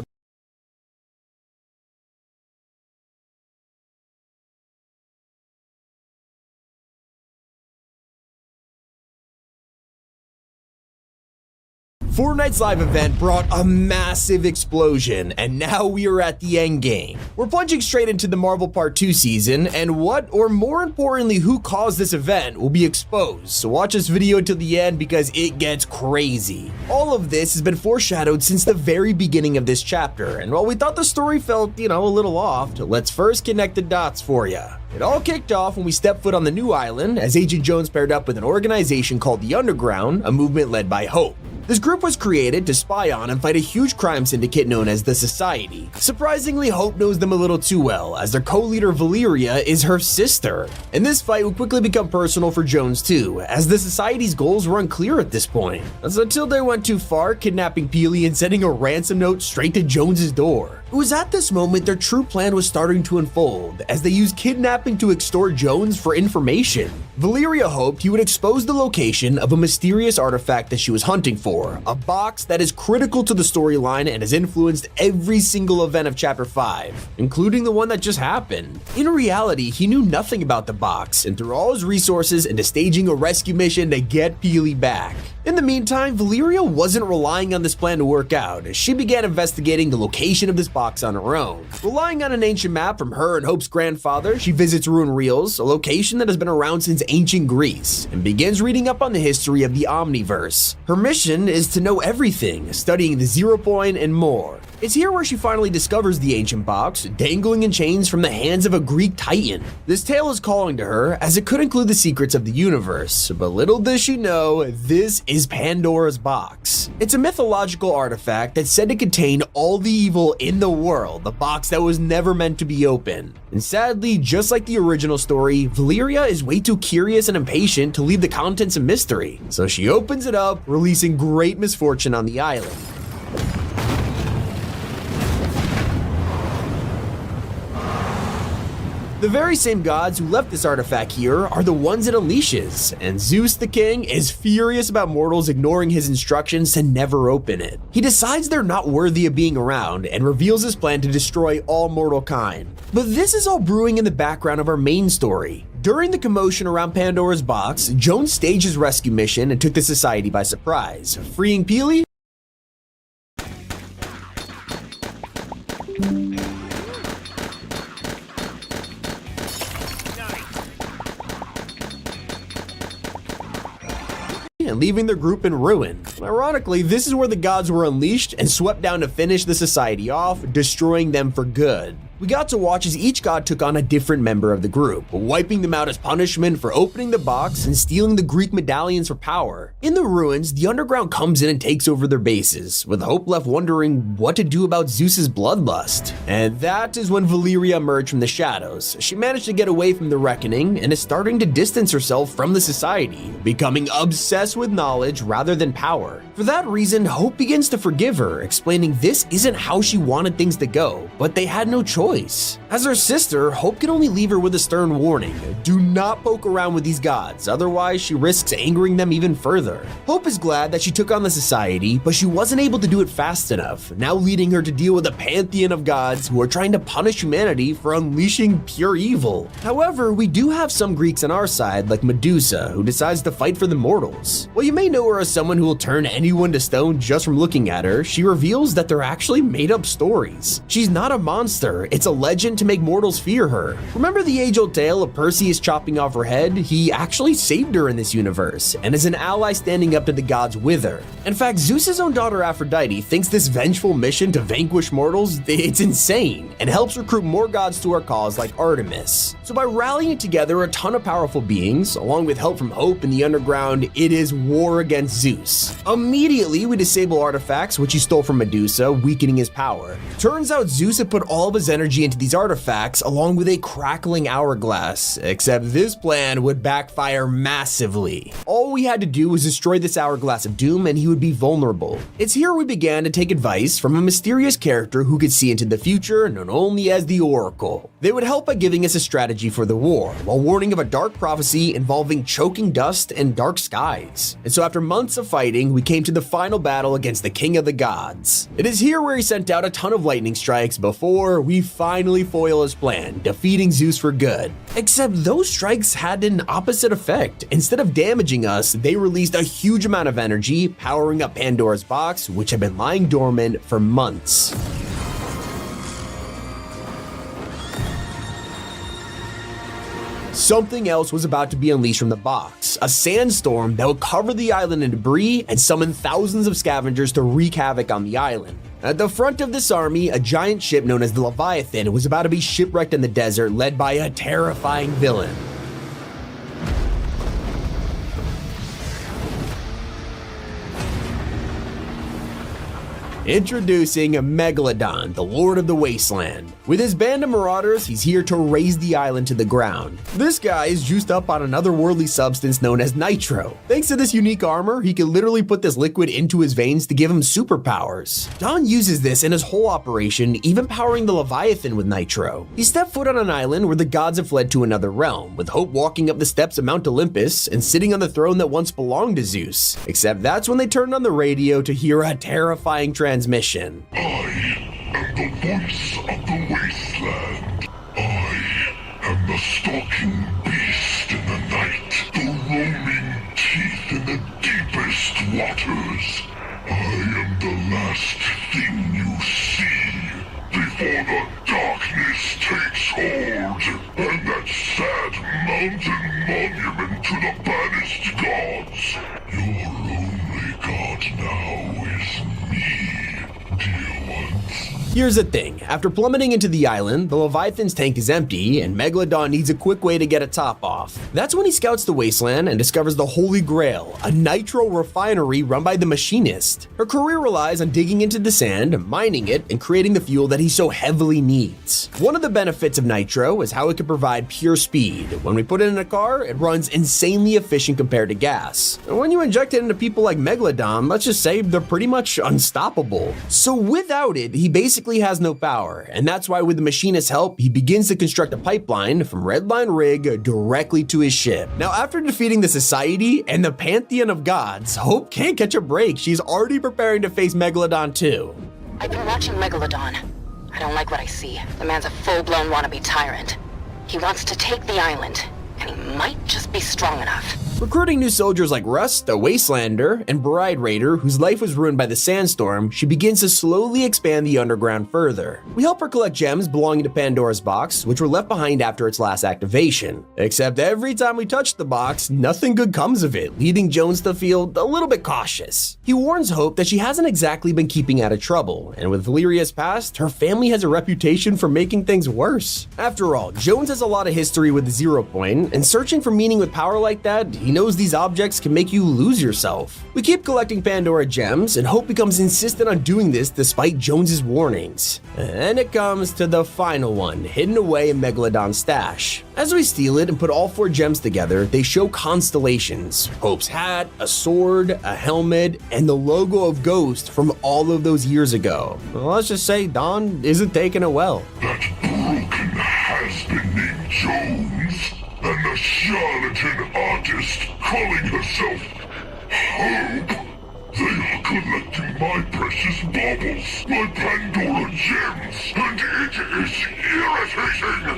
Fortnite's live event brought a massive explosion, and now we are at the end game. We're plunging straight into the Marvel Part 2 season, and what, or more importantly, who caused this event will be exposed. So watch this video until the end because it gets crazy. All of this has been foreshadowed since the very beginning of this chapter, and while we thought the story felt, a little off, let's first connect the dots for you. It all kicked off when we stepped foot on the new island as Agent Jones paired up with an organization called the Underground, a movement led by Hope. This group was created to spy on and fight a huge crime syndicate known as the Society. Surprisingly, Hope knows them a little too well, as their co-leader Valeria is her sister. And this fight would quickly become personal for Jones too, as the Society's goals were unclear at this point. That's until they went too far, kidnapping Peely and sending a ransom note straight to Jones's door. It was at this moment their true plan was starting to unfold, as they used kidnapping to extort Jones for information. Valeria hoped he would expose the location of a mysterious artifact that she was hunting for, a box that is critical to the storyline and has influenced every single event of Chapter 5, including the one that just happened. In reality, he knew nothing about the box and threw all his resources into staging a rescue mission to get Peely back. In the meantime, Valeria wasn't relying on this plan to work out, as she began investigating the location of this box on her own. Relying on an ancient map from her and Hope's grandfather, she visits Ruin Reels, a location that has been around since ancient Greece, and begins reading up on the history of the Omniverse. Her mission is to know everything, studying the 0 Point and more. It's here where she finally discovers the ancient box, dangling in chains from the hands of a Greek titan. This tale is calling to her, as it could include the secrets of the universe, but little does she know, this is Pandora's box. It's a mythological artifact that's said to contain all the evil in the world, the box that was never meant to be open. And sadly, just like the original story, Valeria is way too curious and impatient to leave the contents a mystery, so she opens it up, releasing great misfortune on the island. The very same gods who left this artifact here are the ones it unleashes, and Zeus the king is furious about mortals ignoring his instructions to never open it. He decides they're not worthy of being around and reveals his plan to destroy all mortal kind. But this is all brewing in the background of our main story. During the commotion around Pandora's box, Jones staged his rescue mission and took the society by surprise, freeing Peely and leaving their group in ruin. Ironically, this is where the gods were unleashed and swept down to finish the society off, destroying them for good. We got to watch as each god took on a different member of the group, wiping them out as punishment for opening the box and stealing the Greek medallions for power. In the ruins, the underground comes in and takes over their bases, with Hope left wondering what to do about Zeus's bloodlust. And that is when Valeria emerged from the shadows. She managed to get away from the reckoning and is starting to distance herself from the society, becoming obsessed with knowledge rather than power. For that reason, Hope begins to forgive her, explaining this isn't how she wanted things to go, but they had no choice. As her sister, Hope can only leave her with a stern warning: do not poke around with these gods, otherwise she risks angering them even further. Hope is glad that she took on the society, but she wasn't able to do it fast enough, now leading her to deal with a pantheon of gods who are trying to punish humanity for unleashing pure evil. However, we do have some Greeks on our side, like Medusa, who decides to fight for the mortals. While you may know her as someone who will turn anyone to stone just from looking at her, she reveals that they're actually made-up stories. She's not a monster, it's a legend to make mortals fear her. Remember the age-old tale of Perseus chopping off her head? He actually saved her in this universe, and is an ally standing up to the gods with her. In fact, Zeus's own daughter Aphrodite thinks this vengeful mission to vanquish mortals, it's insane, and helps recruit more gods to our cause like Artemis. So by rallying together a ton of powerful beings, along with help from Hope in the underground, it is war against Zeus. Immediately, we disable artifacts, which he stole from Medusa, weakening his power. Turns out Zeus had put all of his energy into these artifacts along with a crackling hourglass, except this plan would backfire massively. All we had to do was destroy this hourglass of doom and he would be vulnerable. It's here we began to take advice from a mysterious character who could see into the future, known only as the Oracle. They would help by giving us a strategy for the war, while warning of a dark prophecy involving choking dust and dark skies. And so after months of fighting, we came to the final battle against the King of the Gods. It is here where he sent out a ton of lightning strikes before we finally foil his plan, defeating Zeus for good. Except those strikes had an opposite effect. Instead of damaging us, they released a huge amount of energy, powering up Pandora's box, which had been lying dormant for months. Something else was about to be unleashed from the box, a sandstorm that would cover the island in debris and summon thousands of scavengers to wreak havoc on the island. At the front of this army, a giant ship known as the Leviathan was about to be shipwrecked in the desert, led by a terrifying villain. Introducing Megalodon, the Lord of the Wasteland. With his band of marauders, he's here to raze the island to the ground. This guy is juiced up on an otherworldly substance known as nitro. Thanks to this unique armor, he can literally put this liquid into his veins to give him superpowers. Don uses this in his whole operation, even powering the Leviathan with nitro. He stepped foot on an island where the gods have fled to another realm, with Hope walking up the steps of Mount Olympus and sitting on the throne that once belonged to Zeus. Except that's when they turned on the radio to hear a terrifying transmission. The voice of the wasteland. I am the stalking beast in the night, the roaming teeth in the deepest waters. I am the last thing you see before the darkness takes hold, and that sad mountain monument to the banished gods. Your only god now is me, dear ones. Here's the thing, after plummeting into the island, the Leviathan's tank is empty, and Megalodon needs a quick way to get a top off. That's when he scouts the wasteland and discovers the Holy Grail, a nitro refinery run by the Machinist. Her career relies on digging into the sand, mining it, and creating the fuel that he so heavily needs. One of the benefits of nitro is how it can provide pure speed. When we put it in a car, it runs insanely efficient compared to gas. And when you inject it into people like Megalodon, let's just say they're pretty much unstoppable. So without it, he basically has no power, and that's why with the Machinist's help, he begins to construct a pipeline from Redline Rig directly to his ship. Now, after defeating the Society and the Pantheon of Gods, Hope can't catch a break. She's already preparing to face Megalodon too. I've been watching Megalodon. I don't like what I see. The man's a full-blown wannabe tyrant. He wants to take the island, and he might just be strong enough. Recruiting new soldiers like Rust, a Wastelander, and Bride Raider, whose life was ruined by the sandstorm, she begins to slowly expand the underground further. We help her collect gems belonging to Pandora's box, which were left behind after its last activation. Except every time we touch the box, nothing good comes of it, leading Jones to feel a little bit cautious. He warns Hope that she hasn't exactly been keeping out of trouble, and with Valeria's past, her family has a reputation for making things worse. After all, Jones has a lot of history with the 0 Point, and searching for meaning with power like that, he knows these objects can make you lose yourself. We keep collecting Pandora gems, and Hope becomes insistent on doing this despite Jones's warnings. And it comes to the final one, hidden away in Megalodon's stash. As we steal it and put all 4 gems together, they show constellations, Hope's hat, a sword, a helmet, and the logo of Ghost from all of those years ago. Well, let's just say Dawn isn't taking it well. That broken has-been named Jones, and the charlatan artist calling herself Hope. They are collecting my precious baubles, my Pandora gems, and it is irritating.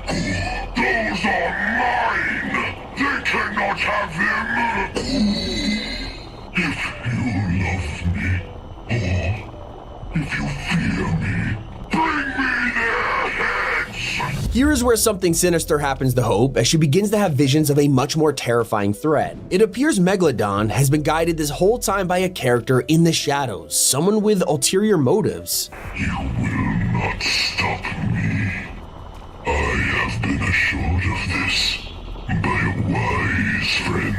Those are mine. They cannot have them. If you love me, or if you fear me, bring me their heads. Here is where something sinister happens to Hope as she begins to have visions of a much more terrifying threat. It appears Megalodon has been guided this whole time by a character in the shadows, someone with ulterior motives. You will not stop me. I have been assured of this by a wise friend.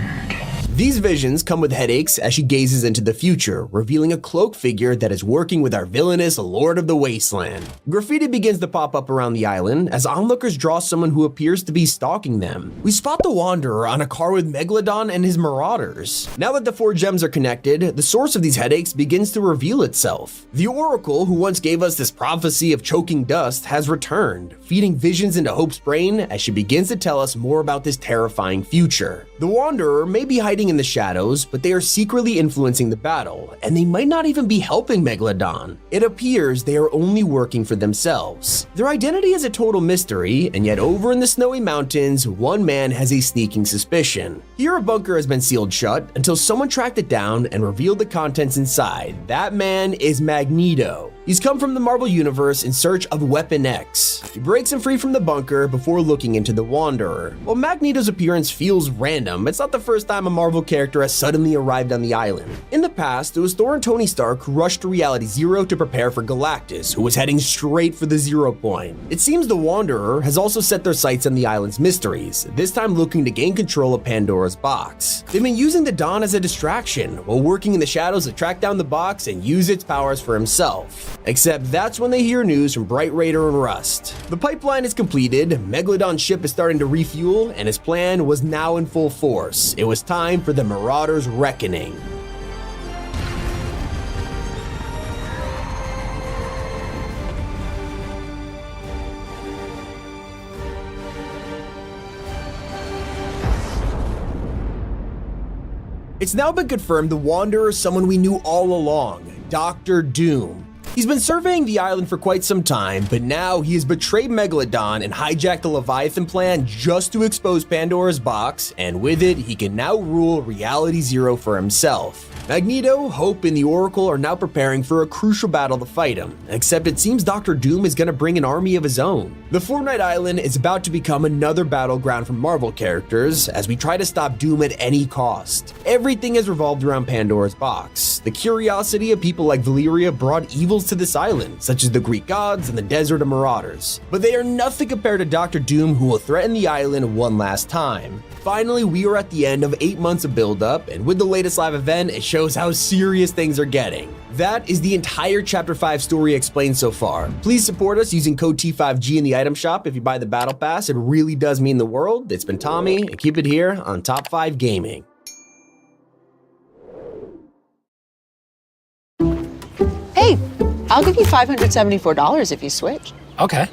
These visions come with headaches as she gazes into the future, revealing a cloaked figure that is working with our villainous Lord of the Wasteland. Graffiti begins to pop up around the island as onlookers draw someone who appears to be stalking them. We spot the Wanderer on a car with Megalodon and his marauders. Now that the 4 gems are connected, the source of these headaches begins to reveal itself. The Oracle, who once gave us this prophecy of choking dust, has returned, feeding visions into Hope's brain as she begins to tell us more about this terrifying future. The Wanderer may be hiding in the shadows, but they are secretly influencing the battle, and they might not even be helping Megalodon. It appears they are only working for themselves. Their identity is a total mystery, and yet over in the snowy mountains, one man has a sneaking suspicion. Here a bunker has been sealed shut until someone tracked it down and revealed the contents inside. That man is Magneto. He's come from the Marvel Universe in search of Weapon X. He breaks him free from the bunker before looking into the Wanderer. While Magneto's appearance feels random, it's not the first time a Marvel character has suddenly arrived on the island. In the past, it was Thor and Tony Stark who rushed to Reality Zero to prepare for Galactus, who was heading straight for the 0 point. It seems the Wanderer has also set their sights on the island's mysteries, this time looking to gain control of Pandora's box. They've been using the Dawn as a distraction, while working in the shadows to track down the box and use its powers for himself. Except that's when they hear news from Bright Raider and Rust. The pipeline is completed, Megalodon's ship is starting to refuel, and his plan was now in full force. It was time for the Marauders' reckoning. It's now been confirmed the Wanderer is someone we knew all along, Dr. Doom. He's been surveying the island for quite some time, but now he has betrayed Megalodon and hijacked the Leviathan plan just to expose Pandora's box, and with it, he can now rule Reality Zero for himself. Magneto, Hope, and the Oracle are now preparing for a crucial battle to fight him, except it seems Dr. Doom is gonna bring an army of his own. The Fortnite Island is about to become another battleground for Marvel characters as we try to stop Doom at any cost. Everything has revolved around Pandora's box. The curiosity of people like Valyria brought evils to this island, such as the Greek gods and the Desert of Marauders. But they are nothing compared to Dr. Doom, who will threaten the island one last time. Finally, we are at the end of 8 months of build-up, and with the latest live event, it shows how serious things are getting. That is the entire Chapter 5 story explained so far. Please support us using code T5G in the item shop if you buy the Battle Pass. It really does mean the world. It's been Tommy, and keep it here on Top 5 Gaming. Hey, I'll give you $574 if you switch. Okay.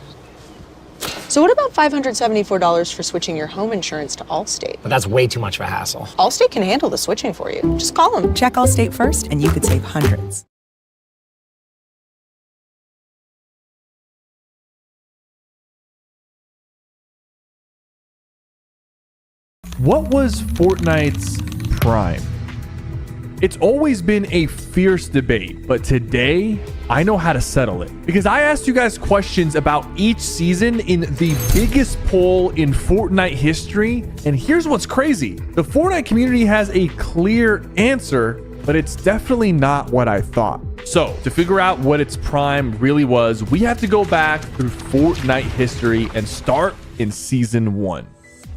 So what about $574 for switching your home insurance to Allstate? But that's way too much of a hassle. Allstate can handle the switching for you. Just call them. Check Allstate first and you could save hundreds. What was Fortnite's prime? It's always been a fierce debate, but today I know how to settle it. Because I asked you guys questions about each season in the biggest poll in Fortnite history, and here's what's crazy. The Fortnite community has a clear answer, but it's definitely not what I thought. So, to figure out what its prime really was, we have to go back through Fortnite history and start in Season 1.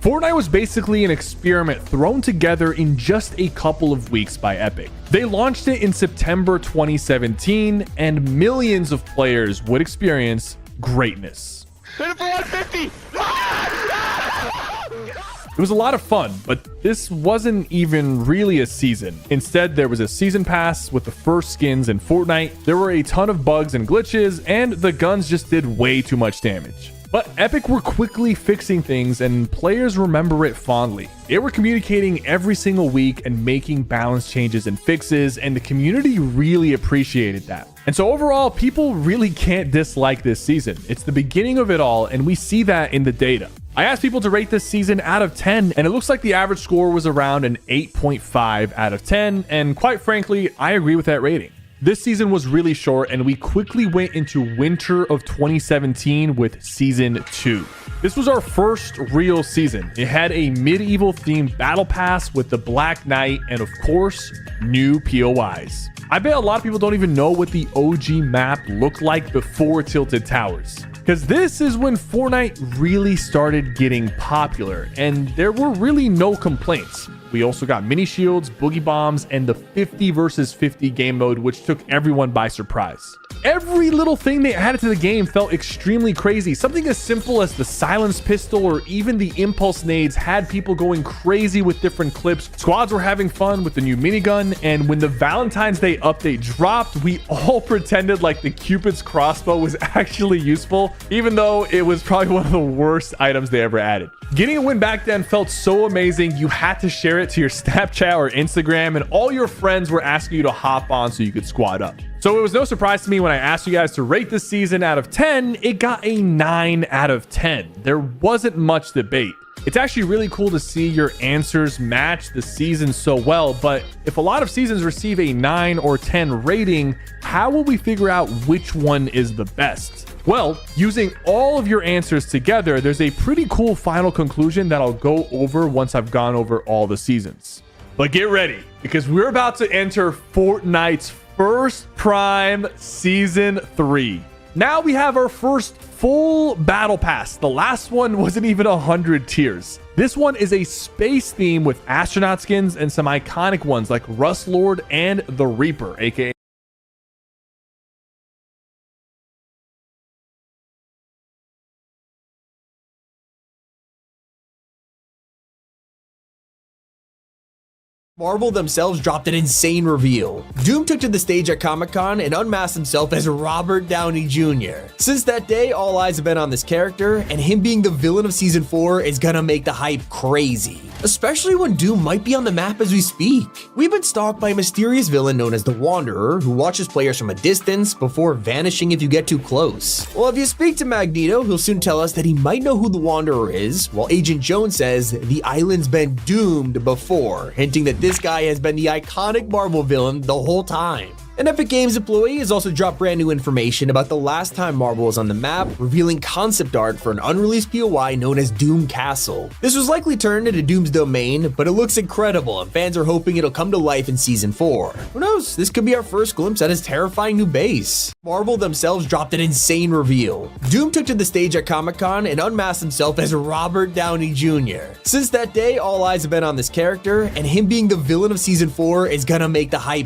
Fortnite was basically an experiment thrown together in just a couple of weeks by Epic. They launched it in September 2017, and millions of players would experience greatness. It was a lot of fun, but this wasn't even really a season. Instead, there was a season pass with the first skins in Fortnite. There were a ton of bugs and glitches, and the guns just did way too much damage. But Epic were quickly fixing things, and players remember it fondly. They were communicating every single week and making balance changes and fixes, and the community really appreciated that. And so overall, people really can't dislike this season. It's the beginning of it all, and we see that in the data. I asked people to rate this season out of 10, and it looks like the average score was around an 8.5 out of 10, and quite frankly, I agree with that rating. This season was really short, and we quickly went into winter of 2017 with Season 2. This was our first real season. It had a medieval themed battle pass with the Black Knight and, of course, new POIs. I bet a lot of people don't even know what the OG map looked like before Tilted Towers, because this is when Fortnite really started getting popular, and there were really no complaints. We also got mini shields, boogie bombs, and the 50 versus 50 game mode, which took everyone by surprise. Every little thing they added to the game felt extremely crazy. Something as simple as the silence pistol or even the impulse nades had people going crazy with different clips. Squads were having fun with the new minigun, and when the Valentine's Day update dropped, we all pretended like the Cupid's crossbow was actually useful, even though it was probably one of the worst items they ever added. Getting a win back then felt so amazing, you had to share it to your Snapchat or Instagram, and all your friends were asking you to hop on so you could squad up. So it was no surprise to me when I asked you guys to rate this season out of 10, it got a 9 out of 10. There wasn't much debate. It's actually really cool to see your answers match the season so well, but if a lot of seasons receive a 9 or 10 rating, how will we figure out which one is the best? Well, using all of your answers together, there's a pretty cool final conclusion that I'll go over once I've gone over all the seasons. But get ready, because we're about to enter Fortnite's first Prime Season 3. Now we have our first full battle pass. The last one wasn't even 100 tiers. This one is a space theme with astronaut skins and some iconic ones like Rust Lord and the Reaper, aka Marvel themselves dropped an insane reveal. Doom took to the stage at Comic-Con and unmasked himself as Robert Downey Jr. Since that day, all eyes have been on this character, and him being the villain of Season 4 is gonna make the hype crazy, especially when Doom might be on the map as we speak. We've been stalked by a mysterious villain known as the Wanderer, who watches players from a distance before vanishing if you get too close. Well, if you speak to Magneto, he'll soon tell us that he might know who the Wanderer is, while Agent Jones says the island's been doomed before, hinting that this guy has been the iconic Marvel villain the whole time. An Epic Games employee has also dropped brand new information about the last time Marvel was on the map, revealing concept art for an unreleased POI known as Doom Castle. This was likely turned into Doom's domain, but it looks incredible and fans are hoping it'll come to life in Season 4. Who knows, this could be our first glimpse at his terrifying new base. Marvel themselves dropped an insane reveal. Doom took to the stage at Comic-Con and unmasked himself as Robert Downey Jr. Since that day, all eyes have been on this character, and him being the villain of Season 4 is gonna make the hype